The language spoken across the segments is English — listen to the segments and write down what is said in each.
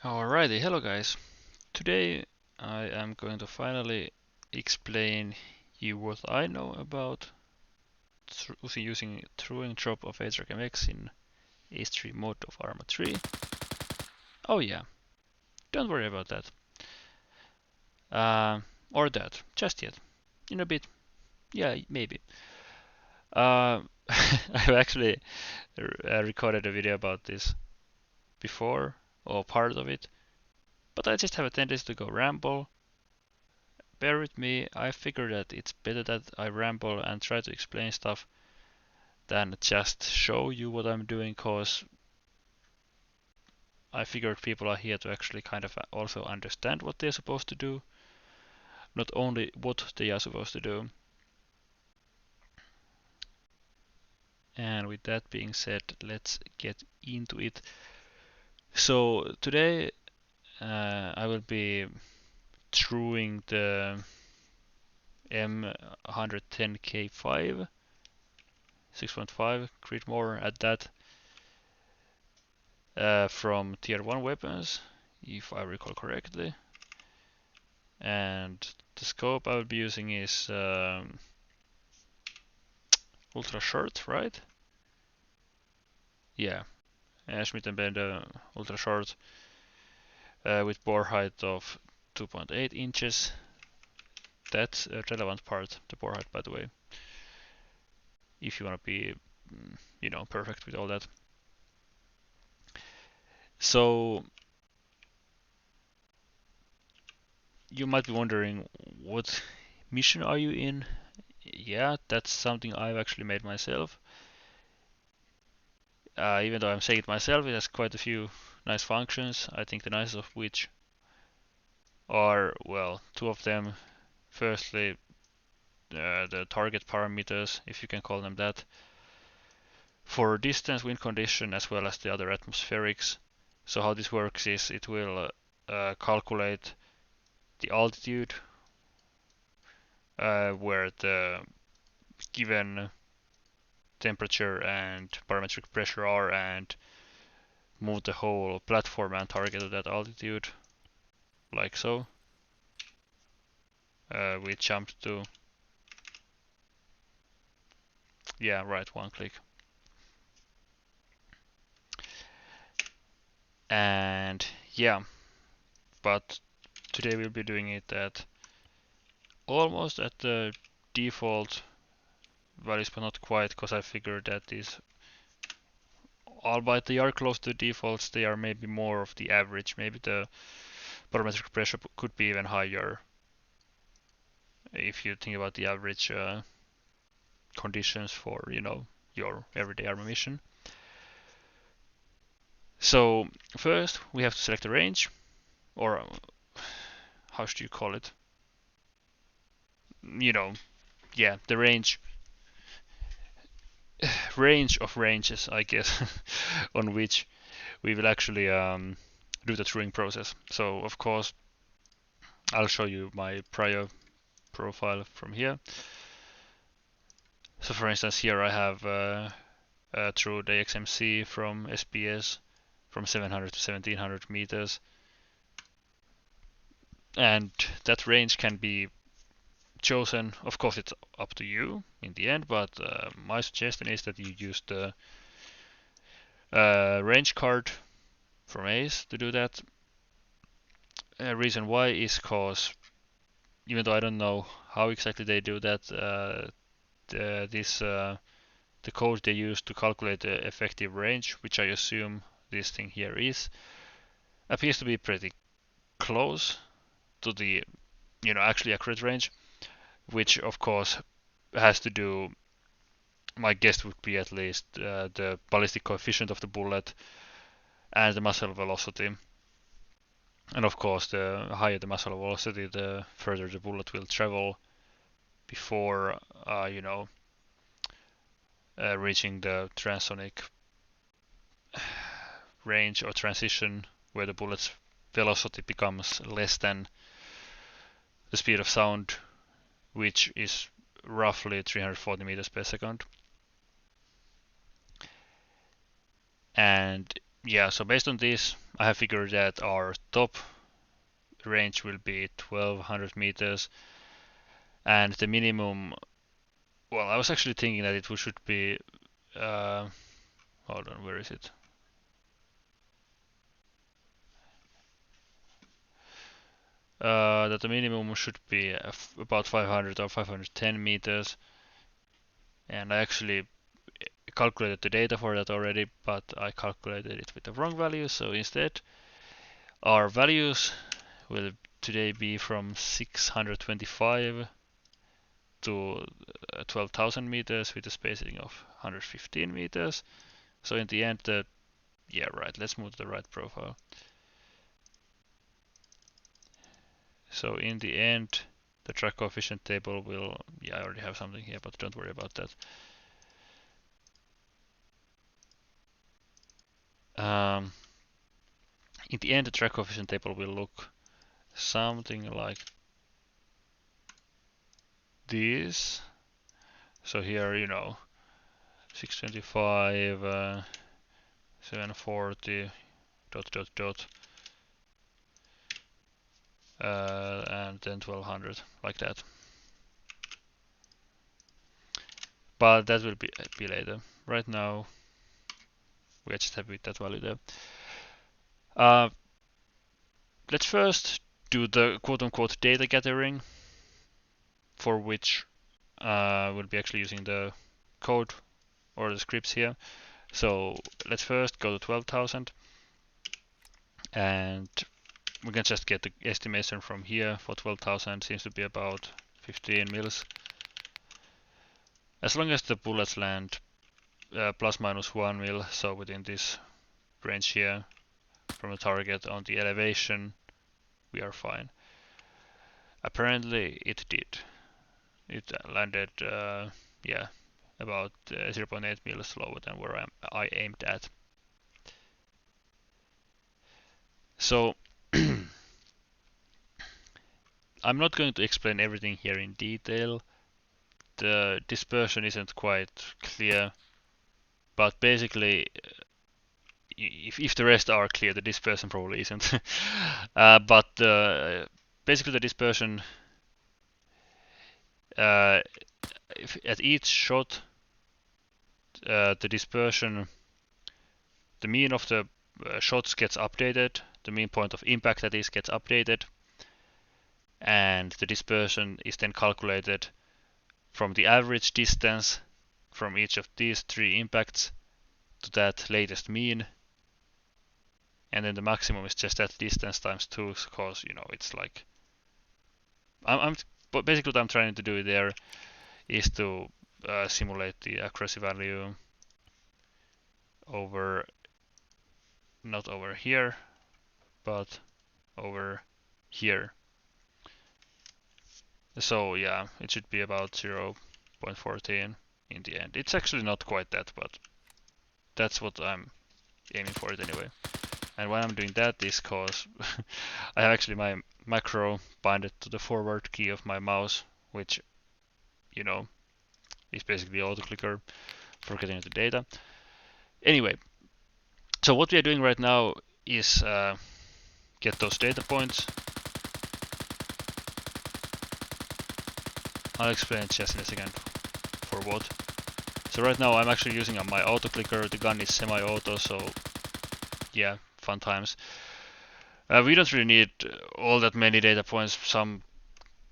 Alrighty, hello guys. Today I am going to finally explain you what I know about using throwing drop of AtragMX in ACE3 mode of Arma 3. Oh yeah, don't worry about that. Or that, just yet. In a bit, yeah, maybe. I've actually recorded a video about this before, or part of it, but I just have a tendency to go ramble. Bear with me, I figured that it's better that I ramble and try to explain stuff than just show you what I'm doing, cause I figured people are here to actually kind of also understand what they're supposed to do, not only what they are supposed to do. And with that being said, let's get into it. So today I will be truing the M110K5 6.5 Creedmoor at that from tier 1 weapons, if I recall correctly. And the scope I will be using is ultra short, right? Yeah, Schmidt and Bender ultra short with bore height of 2.8 inches. That's a relevant part, the bore height, by the way, if you want to be, perfect with all that. So you might be wondering, what mission are you in? Yeah, that's something I've actually made myself. Even though I'm saying it myself, it has quite a few nice functions. I think the nicest of which are, well, two of them. Firstly, the target parameters, if you can call them that, for distance, wind condition, as well as the other atmospherics. So how this works is it will calculate the altitude where the given temperature and barometric pressure are, and move the whole platform and target at that altitude, like so. We jumped to, yeah, right, one click. And yeah, but today we'll be doing it at almost at the default values, but not quite, because I figured that these, albeit they are close to defaults, they are maybe more of the average. Maybe the barometric pressure could be even higher if you think about the average conditions for, your everyday armor mission. So first we have to select a range, or how should you call it? Yeah, the range of ranges, I guess, on which we will actually do the truing process. So of course I'll show you my prior profile from here. So for instance, here I have through the XMC from SPS from 700 to 1700 meters, and that range can be chosen. Of course, it's up to you in the end, but my suggestion is that you use the range card from ACE to do that. Reason why is because, even though I don't know how exactly they do that, the code they use to calculate the effective range, which I assume this thing here is, appears to be pretty close to the actually accurate range, which of course has to do, my guess would be at least the ballistic coefficient of the bullet and the muzzle velocity. And of course, the higher the muzzle velocity, the further the bullet will travel before reaching the transonic range or transition, where the bullet's velocity becomes less than the speed of sound, which is roughly 340 meters per second. And yeah, so based on this, I have figured that our top range will be 1200 meters, and the minimum, well, I was actually thinking that it should be, hold on, where is it? That the minimum should be about 500 or 510 meters, and I actually calculated the data for that already, but I calculated it with the wrong value, so instead our values will today be from 625 to 12,000 meters with a spacing of 115 meters. So in the end, yeah, right, let's move to the right profile. So in the end, the drag coefficient table will, yeah, I already have something here, but don't worry about that. In the end, the drag coefficient table will look something like this. So here, 625, 740, dot, dot, dot, and then 1200, like that. But that will be later. Right now, we are just happy with that value there. Let's first do the quote-unquote data gathering, for which we'll be actually using the code or the scripts here. So let's first go to 12,000, and we can just get the estimation from here for 12,000. Seems to be about 15 mils. As long as the bullets land plus minus 1 mil, so within this range here from the target on the elevation, we are fine. Apparently it did. It landed, yeah, about 0.8 mils lower than where I aimed at. So I'm not going to explain everything here in detail. The dispersion isn't quite clear, but basically, if the rest are clear, the dispersion probably isn't. But basically, the dispersion, at each shot, the dispersion, the mean of the shots gets updated, the mean point of impact that is gets updated, and the dispersion is then calculated from the average distance from each of these three impacts to that latest mean, and then the maximum is just that distance times 2, because it's like but basically what I'm trying to do there is to simulate the accuracy value over, not over here, but over here. So yeah, it should be about 0.14 in the end. It's actually not quite that, but that's what I'm aiming for it anyway. And why I'm doing that is because I have actually my macro binded to the forward key of my mouse, which, is basically auto clicker for getting the data. Anyway, so what we are doing right now is get those data points. I'll explain just in a second for what. So right now I'm actually using my auto clicker. The gun is semi-auto, so yeah, fun times. We don't really need all that many data points. Some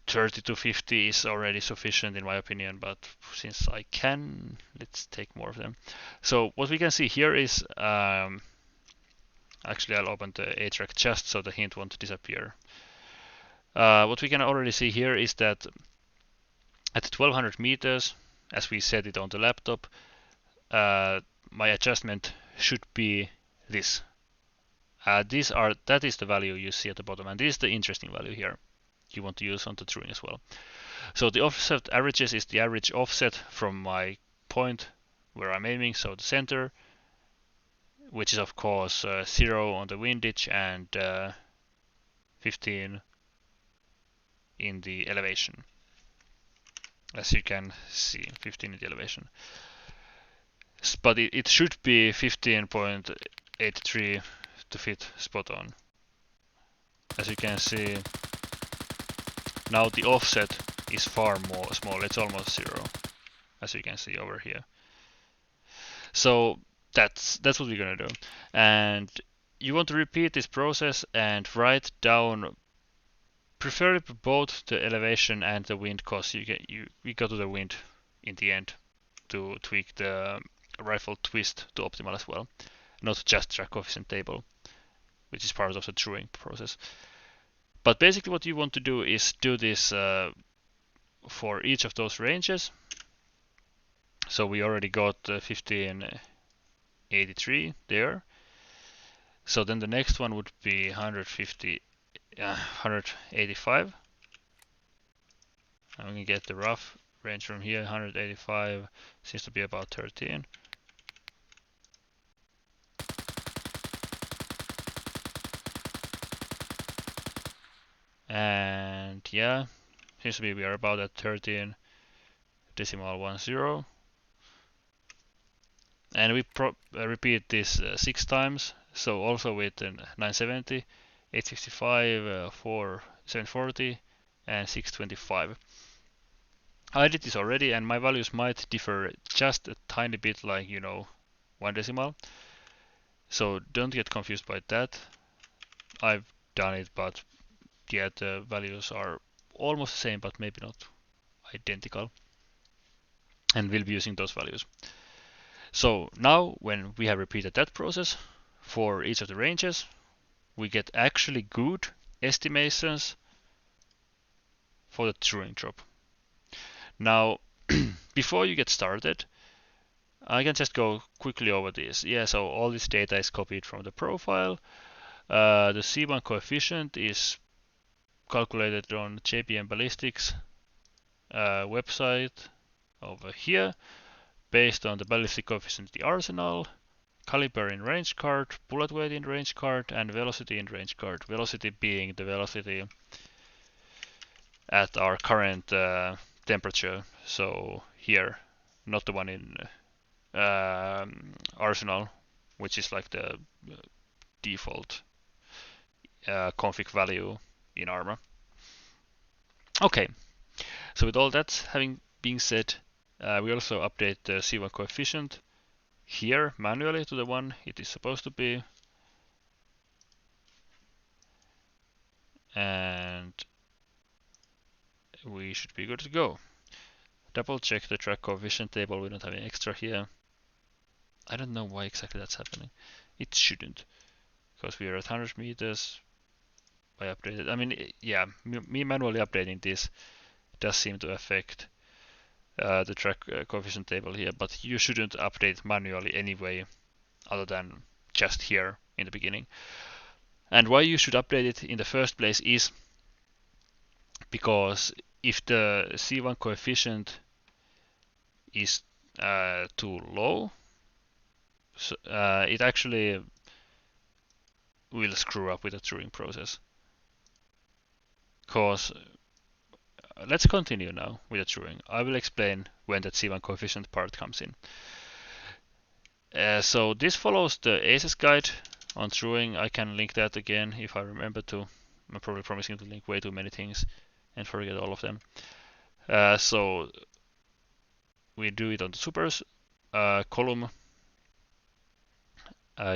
30 to 50 is already sufficient in my opinion, but since I can, let's take more of them. So what we can see here is, actually I'll open the AtragMX just so the hint won't disappear. What we can already see here is that at 1200 meters, as we set it on the laptop, my adjustment should be this. That is the value you see at the bottom, and this is the interesting value here you want to use on the drawing as well. So the offset averages is the average offset from my point where I'm aiming, so the center, which is of course 0 on the windage and 15 in the elevation. As you can see, 15 in the elevation. But it should be 15.8 ACE3 to fit spot on. As you can see, now the offset is far more small, it's almost 0, as you can see over here. So that's what we're gonna do. And you want to repeat this process and write down preferably both the elevation and the wind, cause we go to the wind in the end to tweak the rifle twist to optimal as well, not just drag coefficient table, which is part of the truing process. But basically what you want to do is do this for each of those ranges. So we already got 1583 there. So then the next one would be 185. And we can get the rough range from here. 185 seems to be about 13. And yeah, seems to be we are about at 13 decimal 10. And we repeat this 6 times. So also with 970, 865, 740, and 625. I did this already, and my values might differ just a tiny bit, like 1 decimal. So don't get confused by that. I've done it, but yeah, the values are almost the same, but maybe not identical. And we'll be using those values. So now when we have repeated that process for each of the ranges, we get actually good estimations for the truing drop. Now, before you get started, I can just go quickly over this. Yeah, so all this data is copied from the profile. The C1 coefficient is calculated on JPM Ballistics website over here, based on the ballistic coefficient in the arsenal, caliber in range card, bullet weight in range card, and velocity in range card. Velocity being the velocity at our current temperature. So here, not the one in arsenal, which is like the default config value in Arma. Okay, so with all that having been said, we also update the C1 coefficient here manually to the one it is supposed to be. And we should be good to go. Double check the drag coefficient table, we don't have any extra here. I don't know why exactly that's happening. It shouldn't, because we are at 100 meters. I updated, I mean, yeah, me manually updating this does seem to affect the drag coefficient table here, but you shouldn't update manually anyway, other than just here in the beginning. And why you should update it in the first place is because if the C1 coefficient is too low, so, it actually will screw up with the truing process. Cause let's continue now with the truing. I will explain when that C1 coefficient part comes in. So this follows the ACES guide on truing. I can link that again if I remember to. I'm probably promising to link way too many things and forget all of them. So we do it on the supers column.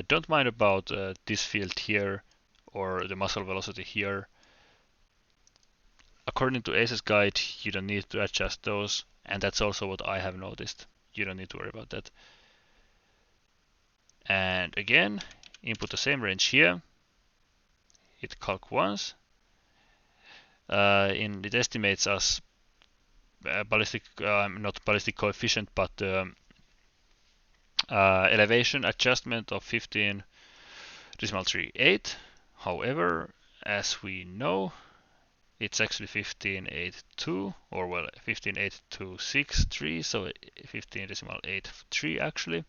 Don't mind about this field here or the muzzle velocity here. According to ACES guide, you don't need to adjust those, and that's also what I have noticed. You don't need to worry about that. And again, input the same range here. Hit calc once. It estimates us ballistic, not ballistic coefficient, but elevation adjustment of 15.38. However, as we know, it's actually 15.82, or well, 15.8263, so 15.83 actually.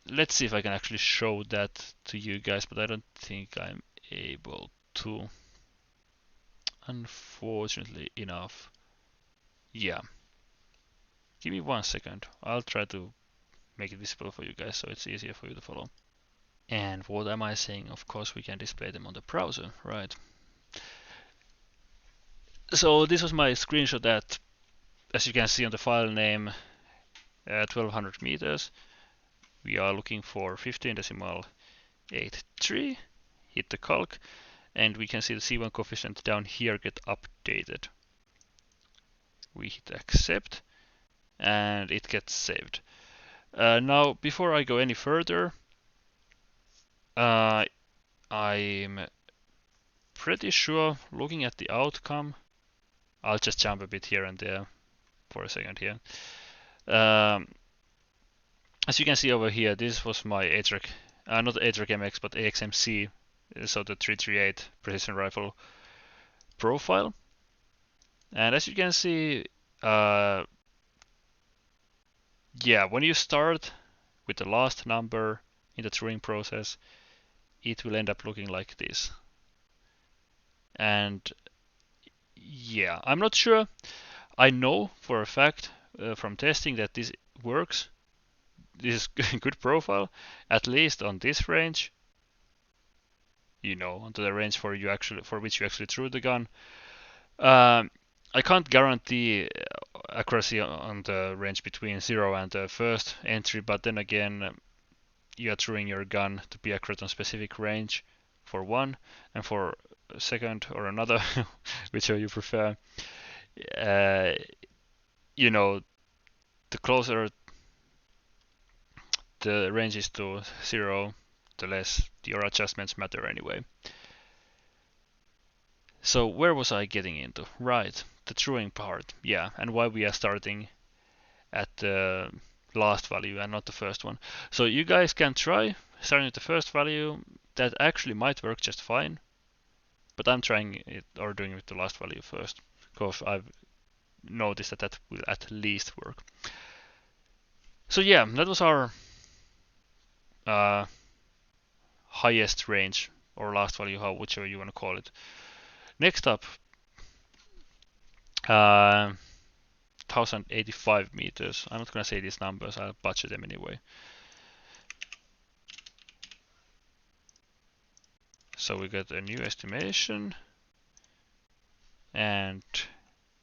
Let's see if I can actually show that to you guys, but I don't think I'm able to, unfortunately enough. Yeah, give me 1 second. I'll try to make it visible for you guys so it's easier for you to follow. And what am I saying? Of course, we can display them on the browser, right? So this was my screenshot that, as you can see on the file name, 1200 meters. We are looking for 15.83. Hit the calc, and we can see the C1 coefficient down here get updated. We hit accept, and it gets saved. Now, before I go any further, I'm pretty sure, looking at the outcome, I'll just jump a bit here and there for a second here. As you can see over here, this was my not AtragMX, but AXMC, so the 338 precision rifle profile. And as you can see, yeah, when you start with the last number in the truing process, it will end up looking like this. And yeah, I'm not sure. I know for a fact from testing that this works. This is good profile, at least on this range. You know, onto the range for which you actually threw the gun. I can't guarantee accuracy on the range between 0 and the first entry, but then again, you are throwing your gun to be accurate on specific range for one, and for a second or another, whichever you prefer. You know, the closer the range is to 0, the less your adjustments matter anyway. So where was I getting into? Right, the truing part, yeah, and why we are starting at the last value and not the first one. So you guys can try starting with the first value. That actually might work just fine, but I'm trying it or doing it with the last value first, because I've noticed that that will at least work. So yeah, that was our highest range or last value, whichever you want to call it. Next up, 1085 meters. I'm not going to say these numbers, I'll butcher them anyway. So we got a new estimation, and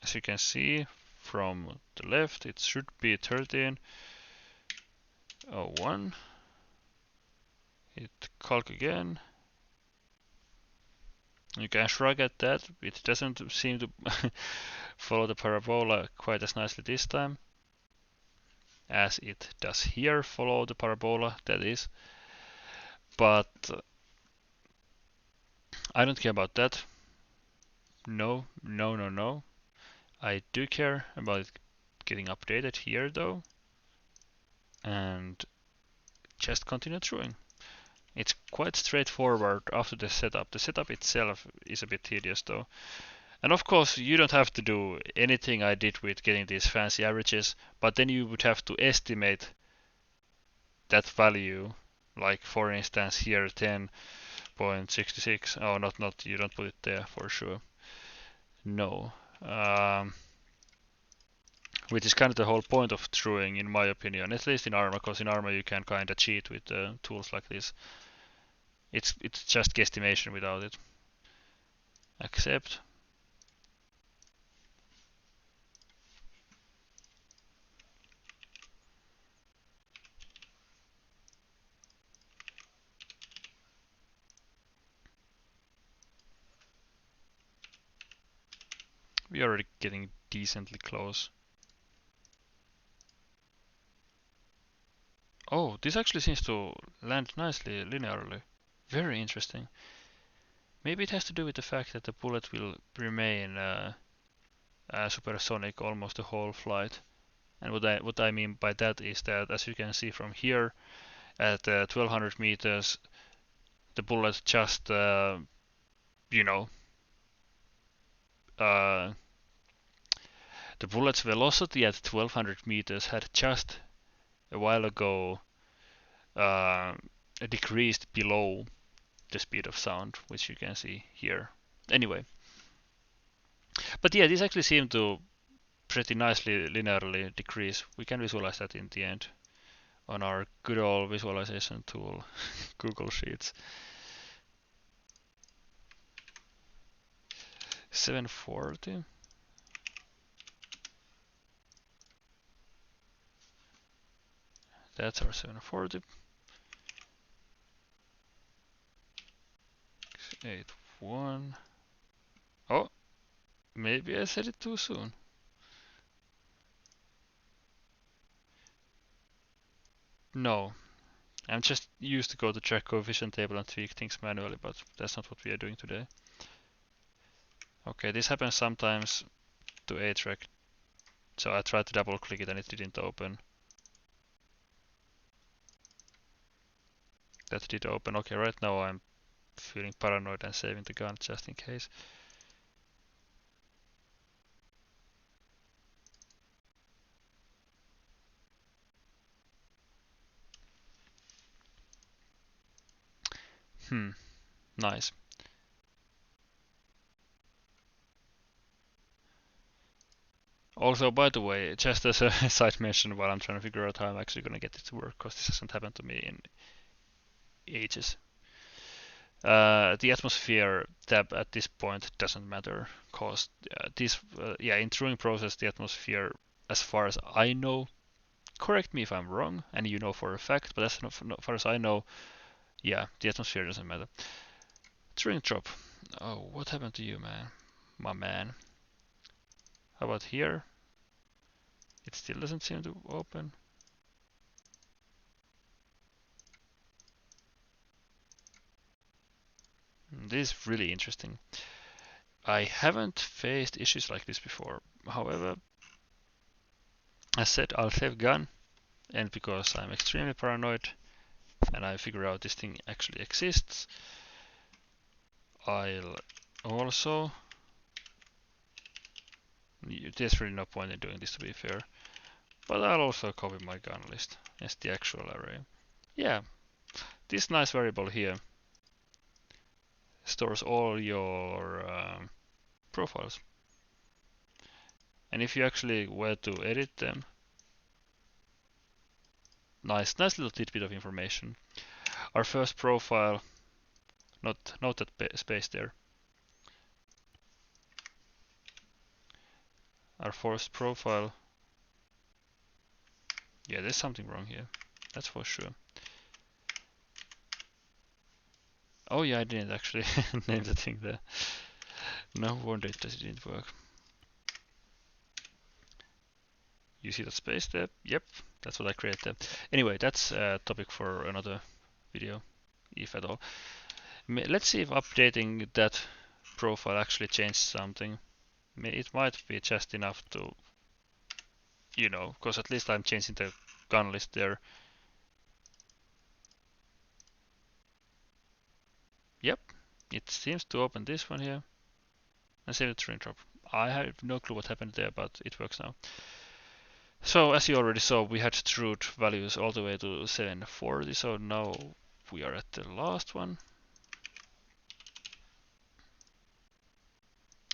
as you can see from the left, it should be 13.01. Hit calc again. You can shrug at that. It doesn't seem to follow the parabola quite as nicely this time as it does here follow the parabola, that is. But I don't care about that. No. I do care about it getting updated here though. And just continue truing. It's quite straightforward after the setup. The setup itself is a bit tedious though. And of course, you don't have to do anything I did with getting these fancy averages, but then you would have to estimate that value. Like for instance here 10.66. Oh, not, you don't put it there for sure. No. Which is kind of the whole point of truing, in my opinion, at least in Arma, because in Arma you can kind of cheat with tools like this. It's just guesstimation without it. Accept. We are already getting decently close. Oh, this actually seems to land nicely linearly. Very interesting. Maybe it has to do with the fact that the bullet will remain supersonic almost the whole flight. And what I mean by that is that, as you can see from here, at 1200 meters, the bullet just, you know, the bullet's velocity at 1200 meters had just a while ago decreased below the speed of sound, which you can see here. Anyway, but yeah, this actually seemed to pretty nicely linearly decrease. We can visualize that in the end on our good old visualization tool, Google Sheets. 740. That's our 740. 81. Oh, maybe I said it too soon. No, I'm just used to go to track coefficient table and tweak things manually, but that's not what we are doing today. Okay, this happens sometimes to ATrag. So I tried to double click it and it didn't open. That did open. Okay, right now I'm feeling paranoid and saving the gun just in case. Nice. Also, by the way, just as a side mention while I'm trying to figure out how I'm actually going to get it to work, because this hasn't happened to me in ages. The atmosphere tab at this point doesn't matter, because in truing process, the atmosphere, as far as I know, correct me if I'm wrong, and you know for a fact, but as far as I know, yeah, the atmosphere doesn't matter. Truing drop. Oh, what happened to you, man? My man. How about here? It still doesn't seem to open. This is really interesting. I haven't faced issues like this before. However, as said, I'll save gun, and because I'm extremely paranoid and I figure out this thing actually exists, I'll also... There's really no point in doing this, to be fair, but I'll also copy my gun list as the actual array. Yeah, this nice variable here stores all your profiles. And if you actually were to edit them, nice little tidbit of information. Our first profile, note that space there. Our first profile, yeah, there's something wrong here. That's for sure. Oh yeah, I didn't actually name the thing there. No wonder it didn't work. You see that space there? Yep, that's what I created there. Anyway, that's a topic for another video, if at all. Let's see if updating that profile actually changed something. It might be just enough to, you know, because at least I'm changing the gun list there. Yep, it seems to open this one here and save the train drop. I have no clue what happened there, but it works now. So as you already saw, we had trued values all the way to 740, so now we are at the last one.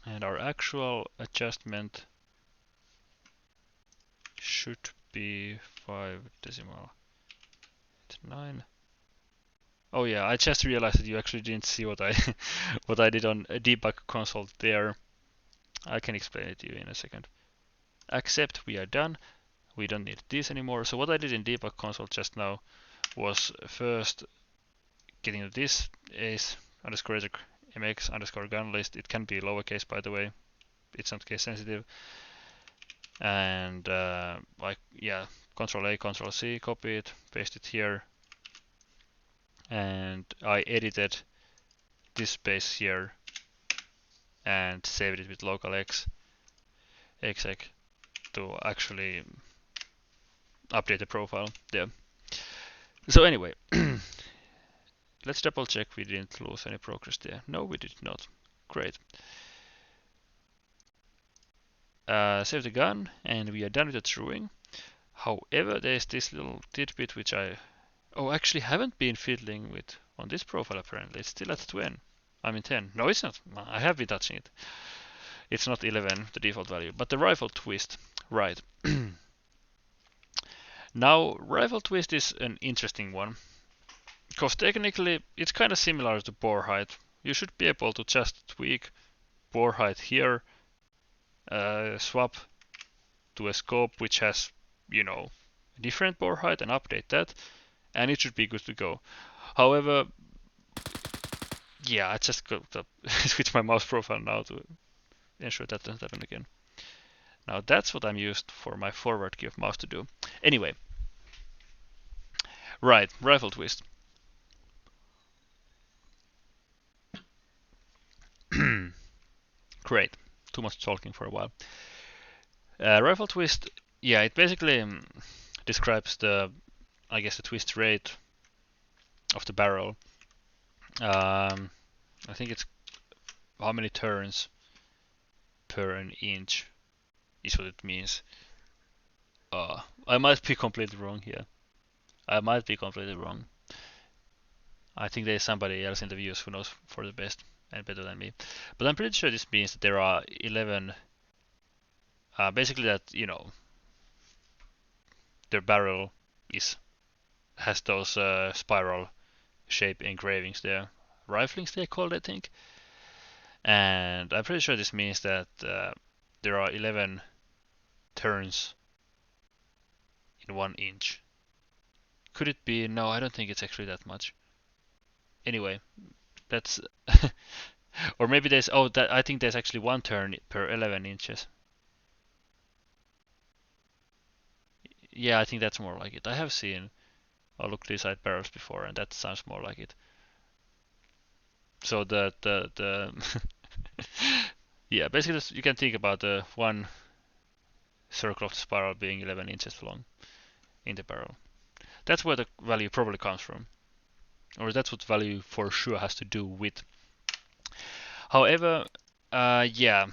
And our actual adjustment should be 5.9. Oh yeah, I just realized that you actually didn't see what I what I did on a debug console there. I can explain it to you in a second. Accept, we are done. We don't need this anymore. So what I did in debug console just now was first getting to this ACE_AtragMX underscore gun list. It can be lowercase, by the way. It's not case sensitive. And Control A, Control C, copy it, paste it here. And I edited this space here and saved it with local exec to actually update the profile there. So anyway, let's double check we didn't lose any progress there. No, we did not. Great. Save the gun, and we are done with the truing. However, there's this little tidbit which I actually haven't been fiddling with on this profile apparently. It's still at 10. I mean 10. No, it's not. I have been touching it. It's not 11, the default value, but the rifle twist, right. Now, rifle twist is an interesting one, because technically it's kind of similar to bore height. You should be able to just tweak bore height here, swap to a scope which has, you know, different bore height and update that, and it should be good to go. However, yeah, I just got to switch my mouse profile now to ensure that doesn't happen again. Now that's what I'm used for my forward key of mouse to do. Anyway, right, rifle twist. Great, too much talking for a while. Rifle twist, yeah, it basically describes the, I guess, the twist rate of the barrel. I think it's how many turns per an inch is what it means. I might be completely wrong here. I might be completely wrong. I think there's somebody else in the views who knows for the best and better than me. But I'm pretty sure this means that there are 11, basically that, you know, the barrel has those spiral shape engravings there. Riflings they're called, I think. And I'm pretty sure this means that there are 11 turns in 1 inch. Could it be? No, I don't think it's actually that much. Anyway, that's or maybe there's I think there's actually 1 turn per 11 inches. Yeah, I think that's more like it. I have seen or looked inside barrels before, and that sounds more like it. So the yeah, basically you can think about the one circle of the spiral being 11 inches long in the barrel. That's where the value probably comes from, or that's what value for sure has to do with. However, yeah,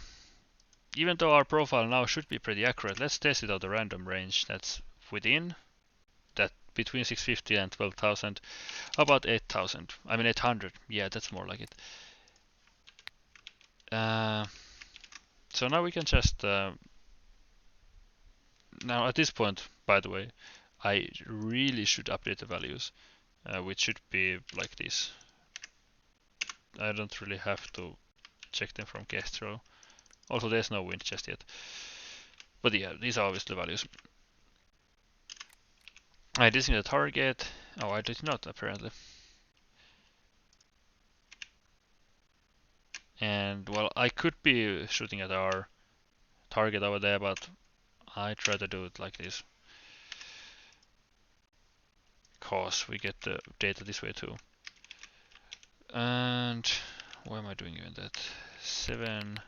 even though our profile now should be pretty accurate, let's test it out the random range that's within that between 650 and 12,000. How about 8,000? I mean 800. Yeah, that's more like it. So now we can just now at this point, by the way, I really should update the values, which should be like this. I don't really have to check them from Kestrel. Also, there's no wind just yet. But yeah, these are obviously values. I did see the target. Oh, I did not apparently. And well, I could be shooting at our target over there, but I try to do it like this. Cause we get the data this way too. And why am I doing even that? 7.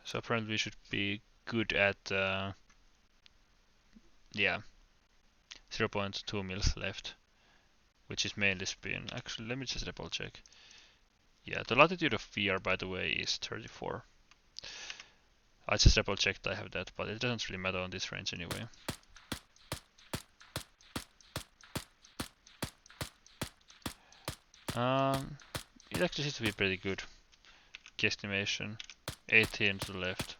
So apparently we should be good at yeah, 0.2 mils left, which is mainly spin. Actually, let me just double check. Yeah, the latitude of VR, by the way, is 34. I just double checked I have that, but it doesn't really matter on this range anyway. It actually seems to be pretty good. Guesstimation, 18 to the left.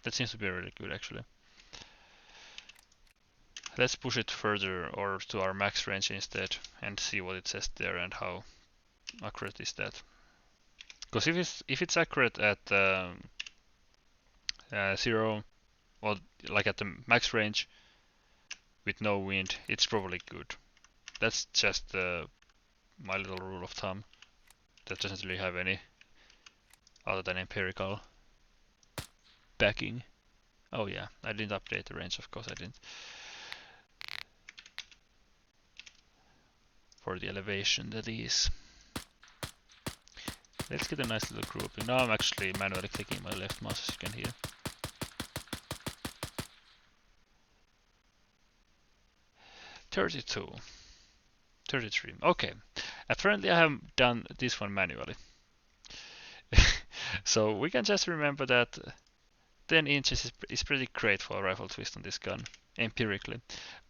That seems to be really good actually. Let's push it further or to our max range instead and see what it says there and how accurate is that. Because if it's accurate at 0 or like at the max range with no wind, it's probably good. That's just my little rule of thumb. That doesn't really have any other than empirical backing. Oh yeah, I didn't update the range, of course I didn't. For the elevation, that is. Let's get a nice little grouping. Now I'm actually manually clicking my left mouse, as you can hear. $32. $33. Okay. Apparently I have done this one manually. So we can just remember that 10 inches is pretty great for a rifle twist on this gun, empirically.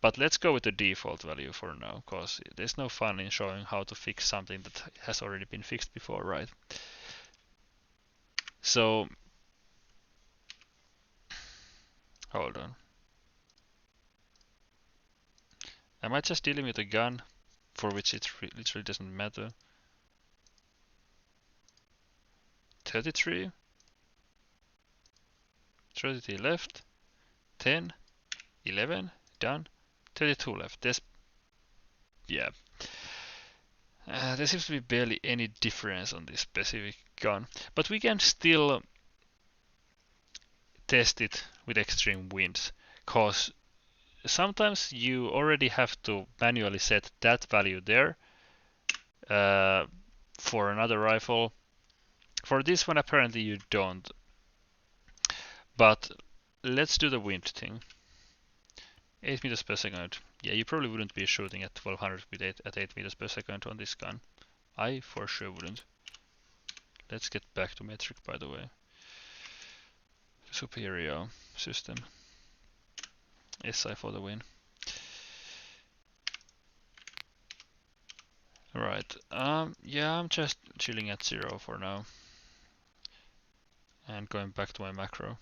But let's go with the default value for now, because there's no fun in showing how to fix something that has already been fixed before, right? So Hold on. Am I just dealing with a gun for which it literally doesn't matter? 33. 33 left. 10. 11. Done. 32 left. Yeah. There seems to be barely any difference on this specific gun. But we can still test it with extreme winds. Cause sometimes you already have to manually set that value there for another rifle. For this one, apparently you don't. But let's do the wind thing. 8 meters per second. Yeah, you probably wouldn't be shooting at 1200 with at 8 meters per second on this gun. I for sure wouldn't. Let's get back to metric, by the way. Superior system. SI for the win. Right. Yeah, I'm just chilling at 0 for now. And going back to my macro.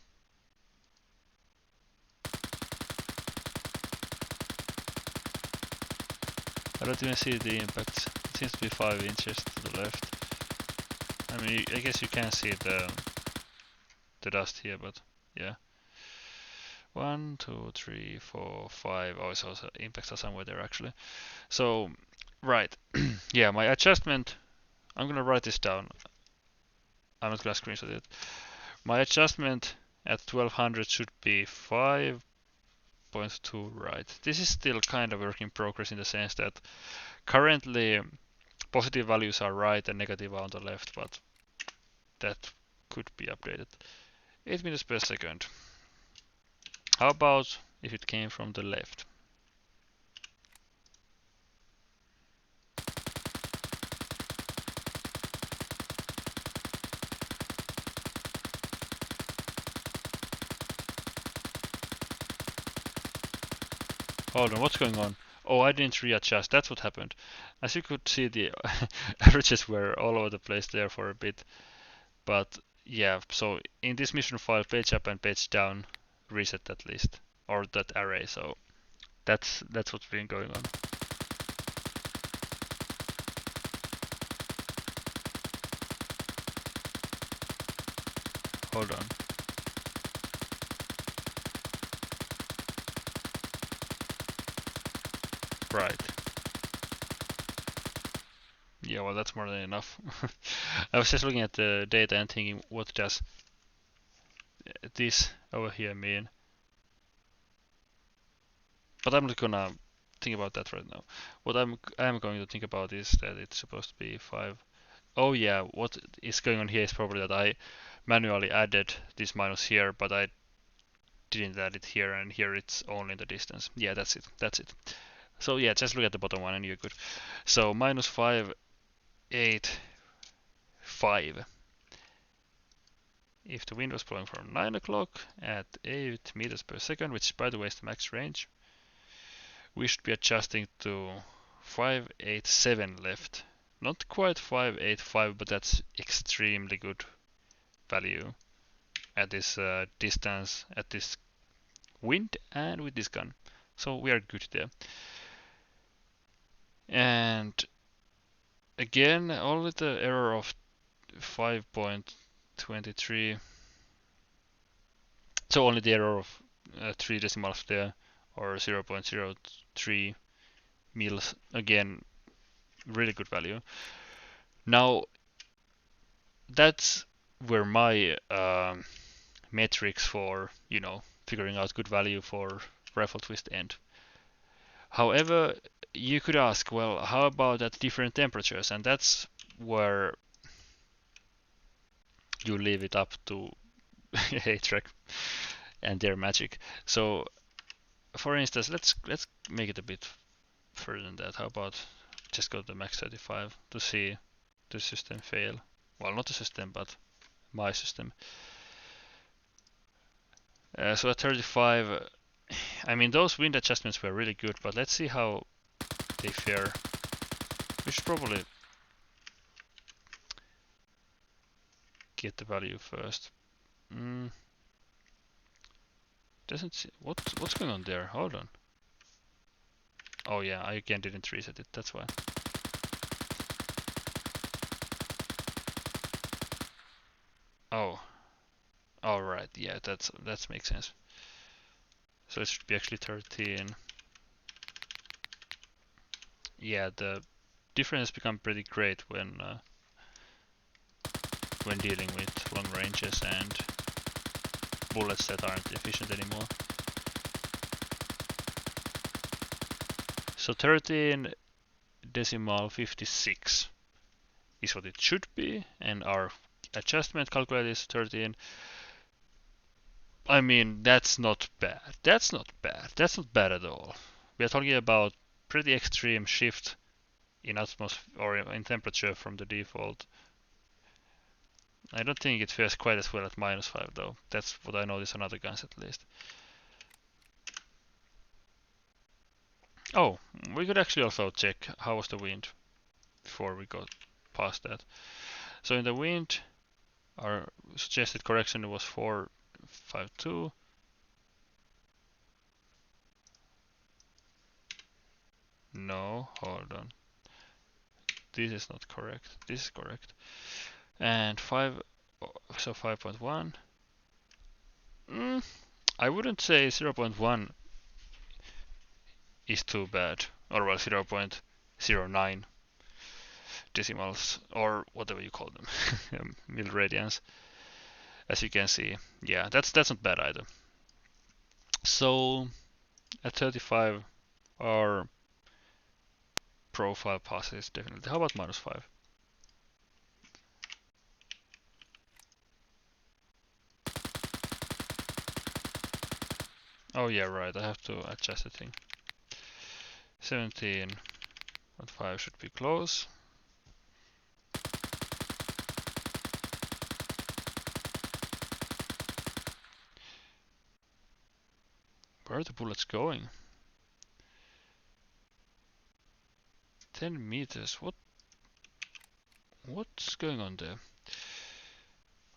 I don't even see the impact. It seems to be 5 inches to the left. I mean, I guess you can see the dust here, but yeah. 1, 2, 3, 4, 5. Oh, so impacts are somewhere there actually. So, right. Yeah, my adjustment. I'm gonna write this down. I'm not gonna screenshot it. My adjustment at 1200 should be 5.2, right? This is still kind of work in progress in the sense that currently positive values are right and negative are on the left, but that could be updated. 8 meters per second. How about if it came from the left? Hold on, what's going on? Oh, I didn't readjust. That's what happened. As you could see, the averages were all over the place there for a bit. But yeah, so in this mission file, page up and page down reset that list or that array. So that's what's been going on. Hold on. Right. Yeah, well, that's more than enough. I was just looking at the data and thinking, what does this over here mean? But I'm not gonna think about that right now. What I'm going to think about is that it's supposed to be 5. Oh yeah, what is going on here is probably that I manually added this minus here, but I didn't add it here, and here it's only the distance. Yeah, that's it. That's it. So yeah, just look at the bottom one and you're good. So minus 5, 8, 5. If the wind was blowing from 9 o'clock at 8 meters per second, which by the way is the max range, we should be adjusting to 587 left. Not quite 585, but that's extremely good value at this distance, at this wind, and with this gun. So we are good there. And again, only the error of 5.23. So only the error of 3 decimals there, or 0.03 mils. Again, really good value. Now, that's where my metrics for, figuring out good value for rifle twist end. However, you could ask, well, how about at different temperatures? And that's where you leave it up to AtragMX and their magic. So, for instance, let's make it a bit further than that. How about just go to max 35 to see the system fail? Well, not the system, but my system. So at 35, I mean, those wind adjustments were really good, but let's see how they fare. We should probably get the value first. Doesn't see, what's going on there? Hold on. Oh yeah, I again didn't reset it, that's why. Oh. Alright, yeah, that makes sense. So it should be actually 13. Yeah, the difference become pretty great when dealing with long ranges and bullets that aren't efficient anymore. So 13 decimal 56 is what it should be, and our adjustment calculator is 13. I mean, that's not bad. That's not bad. That's not bad at all. We are talking about pretty extreme shift in atmosphere or in temperature from the default. I don't think it fares quite as well at -5 though. That's what I notice on other guns at least. Oh, we could actually also check how was the wind before we got past that. So in the wind, our suggested correction was 452. No, hold on. This is not correct. This is correct. And 5, so 5.1. I wouldn't say 0.1 is too bad, or well 0.09 decimals, or whatever you call them, milliradians. As you can see, yeah, that's not bad either. So at 35, our profile passes definitely. How about -5? Oh yeah, right, I have to adjust the thing. 17.5 should be close. Where are the bullets going? 10 meters, what's going on there?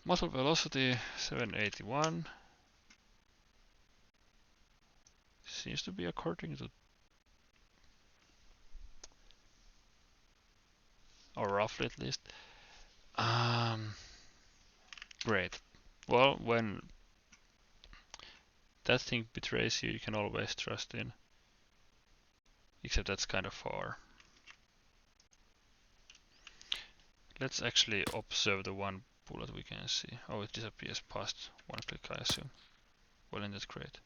Muzzle velocity 781. Seems to be according to, or roughly at least. Great. Well, when that thing betrays you, you can always trust in. Except that's kind of far. Let's actually observe the one bullet we can see. Oh, it disappears past one click, I assume. Well, in that crate.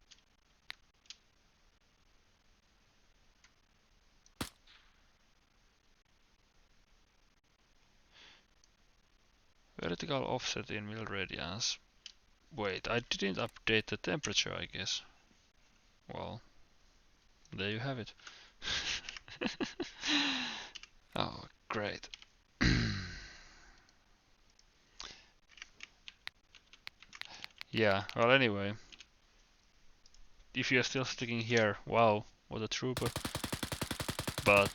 Vertical offset in milliradians. Wait, I didn't update the temperature, I guess. Well, there you have it. Oh, great. Yeah, well anyway. If you're still sticking here, wow, what a trooper. But,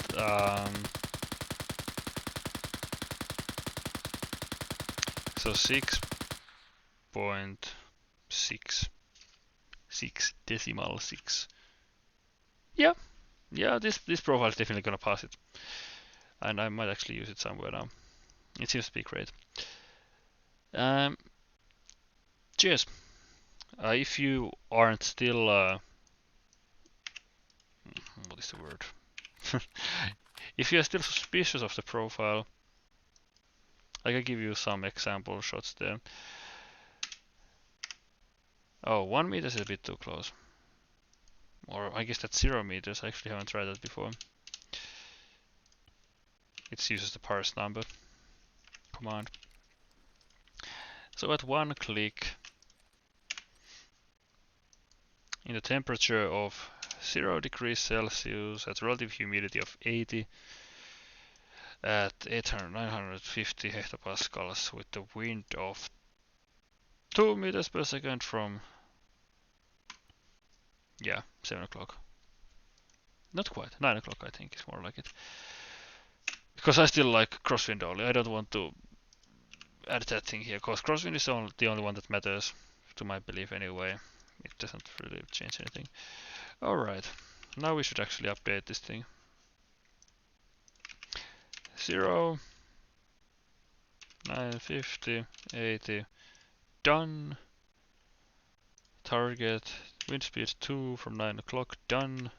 so 6.6. 6 decimal 6. Yeah, this profile is definitely gonna pass it. And I might actually use it somewhere now. It seems to be great. Cheers. If you aren't still, what is the word? If you're still suspicious of the profile, I can give you some example shots there. Oh, 1 meter is a bit too close. Or I guess that's 0 meters. I actually haven't tried that before. It uses the parse number command. So at 1 click, in the temperature of 0 degrees Celsius, at relative humidity of 80, at 950 hectopascals, with the wind of 2 meters per second from, yeah, 7 o'clock. Not quite, 9 o'clock I think is more like it. Because I still like crosswind only, I don't want to add that thing here, because crosswind is the only one that matters, to my belief anyway. it doesn't really change anything. Alright, now we should actually update this thing. 0, 950, 80, done. Target, wind speed 2 from 9 o'clock, done.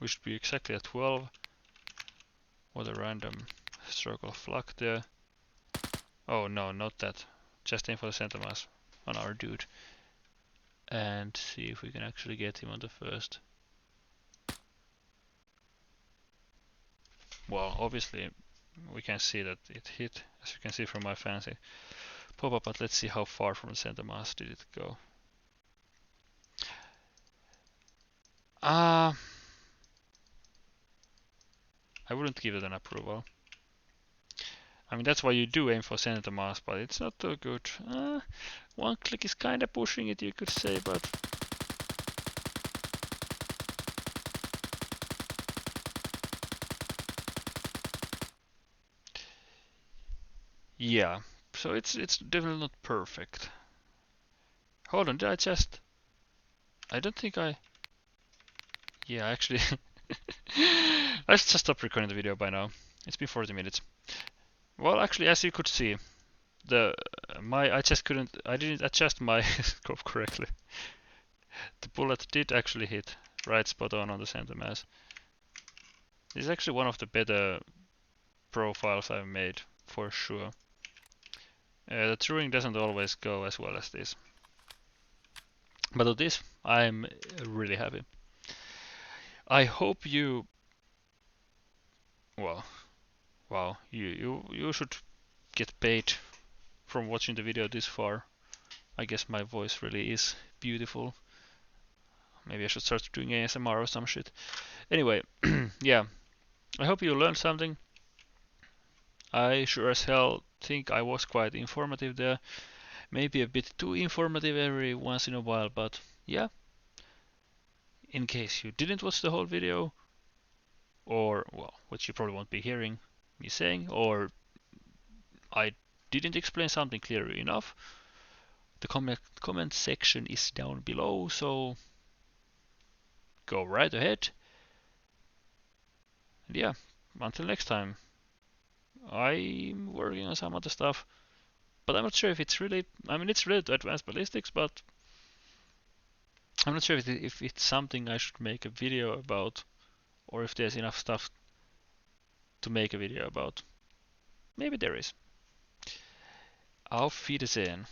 We should be exactly at 12. What a random stroke of luck there. Oh no, not that. Just aim for the center mass on our dude. And see if we can actually get him on the first. Well, obviously we can see that it hit, as you can see from my fancy pop-up, but let's see how far from the center mass did it go. I wouldn't give it an approval. I mean, that's why you do aim for center mass, but it's not too good. One click is kinda pushing it, you could say, but yeah. So it's definitely not perfect. Hold on, did I just... I don't think I... Yeah, actually... Let's just stop recording the video by now. It's been 40 minutes. Well, actually, as you could see, I didn't adjust my scope correctly. The bullet did actually hit right spot on the center mass. This is actually one of the better profiles I've made, for sure. The truing doesn't always go as well as this. But with this, I'm really happy. I hope you... Well, wow, you should get paid from watching the video this far. I guess my voice really is beautiful. Maybe I should start doing ASMR or some shit. Anyway, yeah, I hope you learned something. I sure as hell think I was quite informative there. Maybe a bit too informative every once in a while, but yeah. In case you didn't watch the whole video, or, well, which you probably won't be hearing me saying, or I didn't explain something clearly enough, the comment section is down below, so go right ahead. And yeah, until next time, I'm working on some other stuff, but I'm not sure if it's really, I mean, it's related to advanced ballistics, but I'm not sure if it's something I should make a video about, or if there's enough stuff to make a video about. Maybe there is. Auf Wiedersehen.